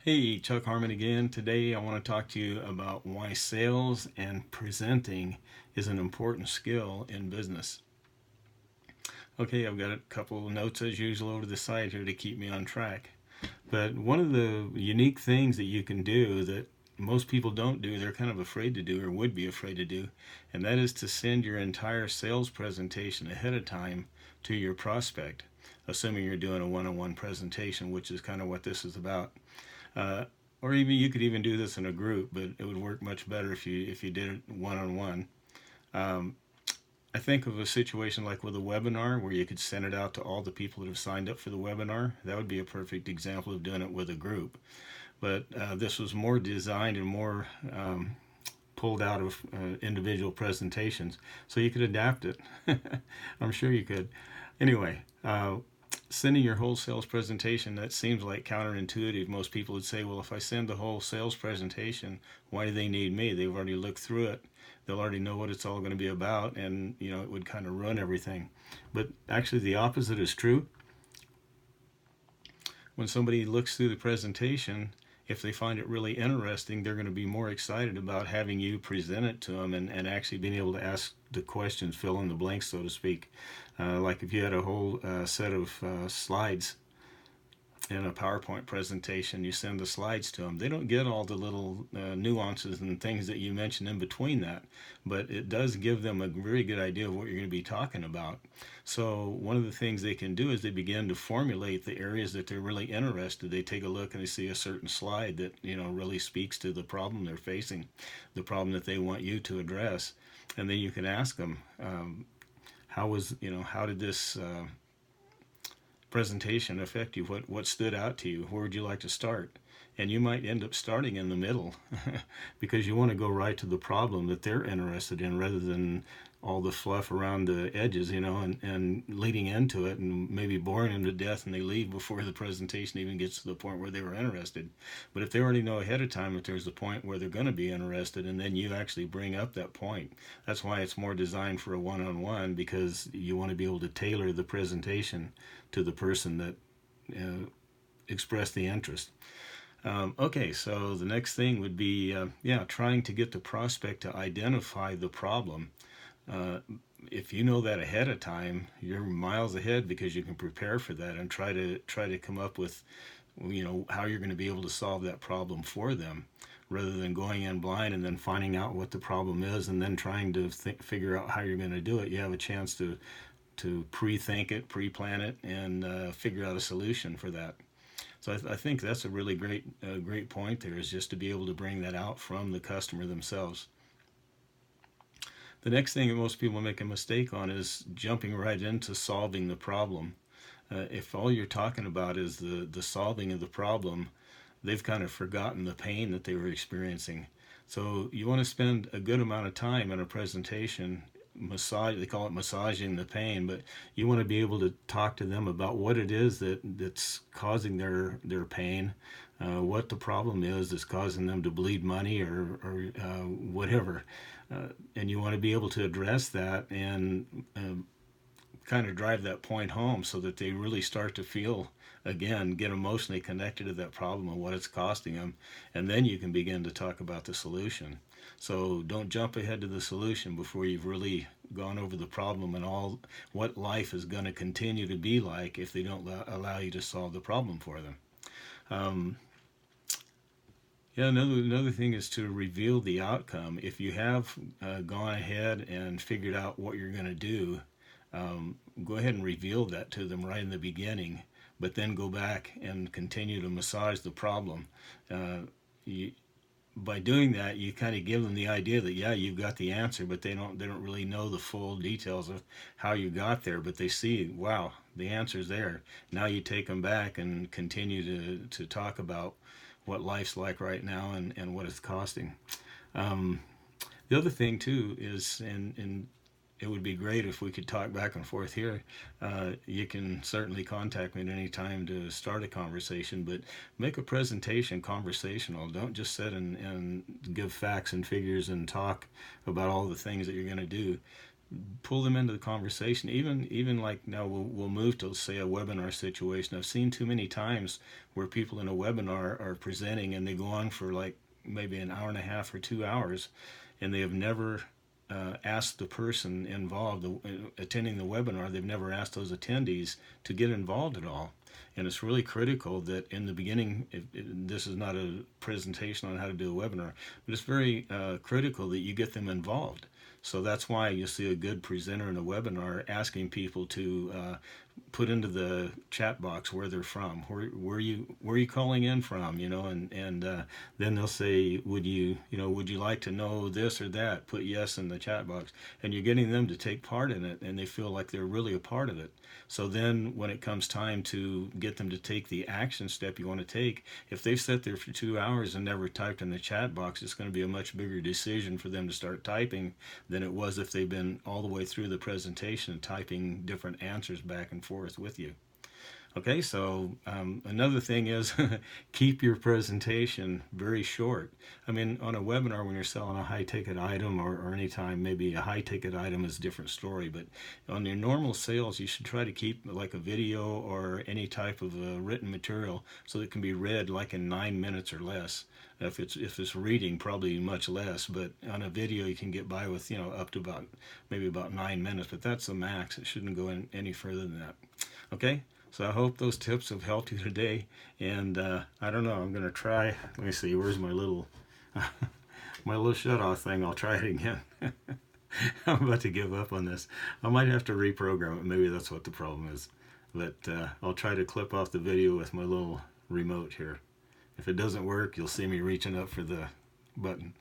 Hey, Chuck Harmon again. Today I want to talk to you about why sales and presenting is an important skill in business. Okay, I've got a couple of notes as usual over the side here to keep me on track. But one of the unique things that you can do that most people don't do, they're kind of afraid to do or would be afraid to do, and that is to send your entire sales presentation ahead of time to your prospect, assuming you're doing a one-on-one presentation, which is kind of what this is about. Uh, or even you could even do this in a group, but it would work much better if you did it one on one. I think of a situation like with a webinar where you could send it out to all the people that have signed up for the webinar. That would be a perfect example of doing it with a group. But this was more designed and more pulled out of individual presentations, so you could adapt it. I'm sure you could. Anyway, sending your whole sales presentation, that seems like counterintuitive. Most people would say, well, if I send the whole sales presentation, why do they need me? They've already looked through it. They'll already know what it's all going to be about, and it would kind of ruin everything. But actually the opposite is true. When somebody looks through the presentation, if they find it really interesting, they're going to be more excited about having you present it to them and actually being able to ask the questions, fill in the blanks, so to speak. Like if you had a whole set of slides in a PowerPoint presentation, you send the slides to them. They don't get all the little nuances and things that you mentioned in between that, but it does give them a very good idea of what you're going to be talking about. So one of the things they can do is they begin to formulate the areas that they're really interested. They take a look and they see a certain slide that really speaks to the problem they're facing, the problem that they want you to address, and then you can ask them, how did this presentation affect you? What stood out to you? Where would you like to start? And you might end up starting in the middle because you want to go right to the problem that they're interested in rather than all the fluff around the edges, and leading into it and maybe boring them to death and they leave before the presentation even gets to the point where they were interested. But if they already know ahead of time that there's a point where they're going to be interested and then you actually bring up that point, that's why it's more designed for a one-on-one, because you want to be able to tailor the presentation to the person that expressed the interest. Okay, so the next thing would be, trying to get the prospect to identify the problem. Uh, if you know that ahead of time, you're miles ahead because you can prepare for that and try to come up with, how you're going to be able to solve that problem for them, rather than going in blind and then finding out what the problem is and then trying to figure out how you're going to do it. You have a chance to pre-think it, pre-plan it, and figure out a solution for that. So I think that's a really great point there, is just to be able to bring that out from the customer themselves. The next thing that most people make a mistake on is jumping right into solving the problem. If all you're talking about is the solving of the problem, they've kind of forgotten the pain that they were experiencing. So you want to spend a good amount of time in a presentation they call it massaging the pain, but you want to be able to talk to them about what it is that's causing their pain, what the problem is that's causing them to bleed money or whatever, and you want to be able to address that and kind of drive that point home so that they really start to feel, again, get emotionally connected to that problem and what it's costing them, and then you can begin to talk about the solution. So don't jump ahead to the solution before you've really gone over the problem and all what life is going to continue to be like if they don't allow you to solve the problem for them. Um, yeah, another thing is to reveal the outcome. If you have gone ahead and figured out what you're going to do, go ahead and reveal that to them right in the beginning, but then go back and continue to massage the problem. You, by doing that, you kind of give them the idea that you've got the answer, but they don't really know the full details of how you got there. But they see, wow, the answer's there. Now you take them back and continue to talk about what life's like right now and what it's costing. Um, the other thing too is, and it would be great if we could talk back and forth here. You can certainly contact me at any time to start a conversation, but make a presentation conversational. Don't just sit and give facts and figures and talk about all the things that you're going to do. pull them into the conversation. Even like now we'll move to, say, a webinar situation. I've seen too many times where people in a webinar are presenting and they go on for like maybe an hour and a half or 2 hours, and they have never asked the person involved, attending the webinar, they've never asked those attendees to get involved at all. And it's really critical that in the beginning, this is not a presentation on how to do a webinar, but it's very critical that you get them involved. So that's why you see a good presenter in a webinar asking people to put into the chat box where they're from, where you calling in from, and then they'll say, would you like to know this or that? Put yes in the chat box, and you're getting them to take part in it, and they feel like they're really a part of it. So then when it comes time to get them to take the action step you want to take, if they've sat there for 2 hours and never typed in the chat box, it's going to be a much bigger decision for them to start typing than it was if they've been all the way through the presentation typing different answers back and forth with you. Okay, so another thing is keep your presentation very short. I mean, on a webinar, when you're selling a high-ticket item, or anytime maybe a high-ticket item is a different story, but on your normal sales, you should try to keep like a video or any type of written material so that it can be read like in 9 minutes or less. If it's reading, probably much less, but on a video you can get by with up to maybe about 9 minutes, but that's the max. It shouldn't go in any further than that. Okay. So I hope those tips have helped you today. And I don't know, I'm going to try. Let me see, where's my little my little shut-off thing? I'll try it again. I'm about to give up on this. I might have to reprogram it. Maybe that's what the problem is. But I'll try to clip off the video with my little remote here. If it doesn't work, you'll see me reaching up for the button.